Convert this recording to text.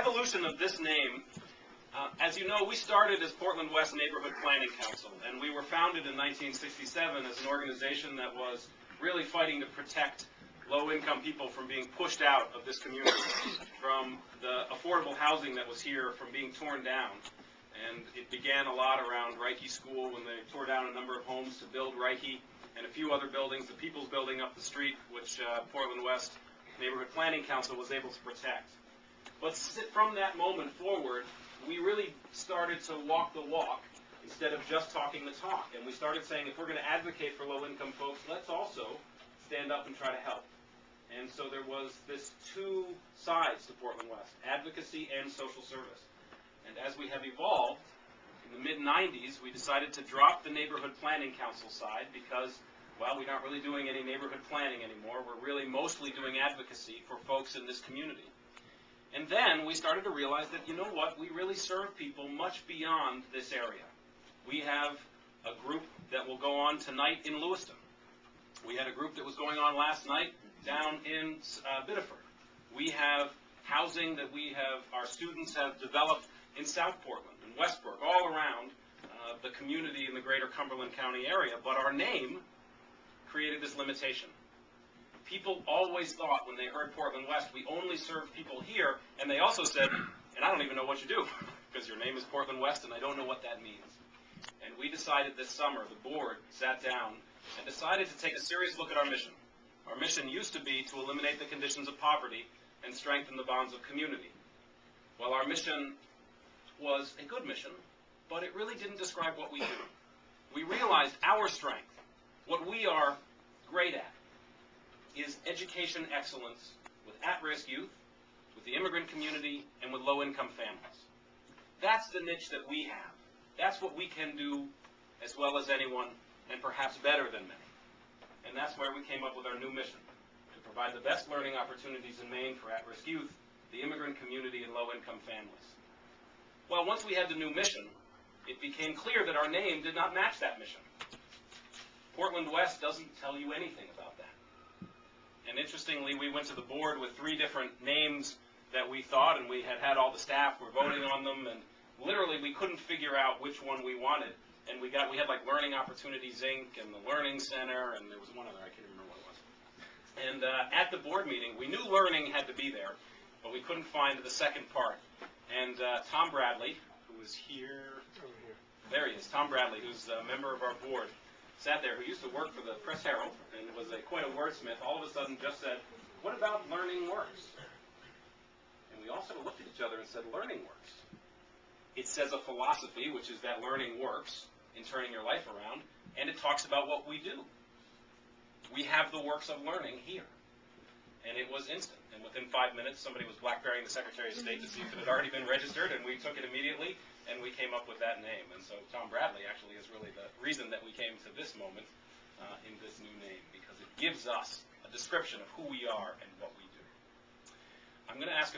evolution of this name, as you know, we started as Portland West Neighborhood Planning Council, and we were founded in 1967 as an organization that was really fighting to protect low-income people from being pushed out of this community, from the affordable housing that was here from being torn down. And it began a lot around Reiki School when they tore down a number of homes to build Reiki, and a few other buildings, the People's Building up the street, which Portland West Neighborhood Planning Council was able to protect. But from that moment forward, we really started to walk the walk instead of just talking the talk. And we started saying, if we're going to advocate for low-income folks, let's also stand up and try to help. And so there was this two sides to Portland West, advocacy and social service. And as we have evolved, in the mid-90s, we decided to drop the Neighborhood Planning Council side because, well, we're not really doing any neighborhood planning anymore. We're really mostly doing advocacy for folks in this community. And then we started to realize that, you know what, we really serve people much beyond this area. We have a group that will go on tonight in Lewiston. We had a group that was going on last night down in Biddeford. We have housing that our students have developed in South Portland and Westbrook, all around the community in the greater Cumberland County area. But our name created this limitation. People always thought when they heard Portland West, we only serve people here, and they also said, and I don't even know what you do, because your name is Portland West and I don't know what that means. And we decided this summer, the board sat down and decided to take a serious look at our mission. Our mission used to be to eliminate the conditions of poverty and strengthen the bonds of community. Well, our mission was a good mission, but it really didn't describe what we do. We realized our strength, what we are great at, is education excellence with at-risk youth, with the immigrant community, and with low-income families. That's the niche that we have. That's what we can do as well as anyone, and perhaps better than many. And that's where we came up with our new mission, to provide the best learning opportunities in Maine for at-risk youth, the immigrant community, and low-income families. Well, once we had the new mission, it became clear that our name did not match that mission. Portland West doesn't tell you anything about that. And interestingly, we went to the board with 3 different names that we thought, and we had all the staff were voting on them, and literally we couldn't figure out which one we wanted. And we had like Learning Opportunities Inc. and the Learning Center, and there was one other, I can't remember what it was. And at the board meeting, we knew learning had to be there, but we couldn't find the second part. And Tom Bradley, who is here, there he is, Tom Bradley, who's a member of our board, sat there, who used to work for the Press Herald and was quite a wordsmith, all of a sudden just said, what about learning works? And we all sort of looked at each other and said, learning works. It says a philosophy, which is that learning works in turning your life around, and it talks about what we do. We have the works of learning here. And it was instant. And within 5 minutes, somebody was BlackBerrying the Secretary of State to see if it had already been registered, and we took it immediately, and we came up with that name. And so Tom Bradley actually is really the reason that we came to this moment in this new name, because it gives us a description of who we are and what we do. I'm going to ask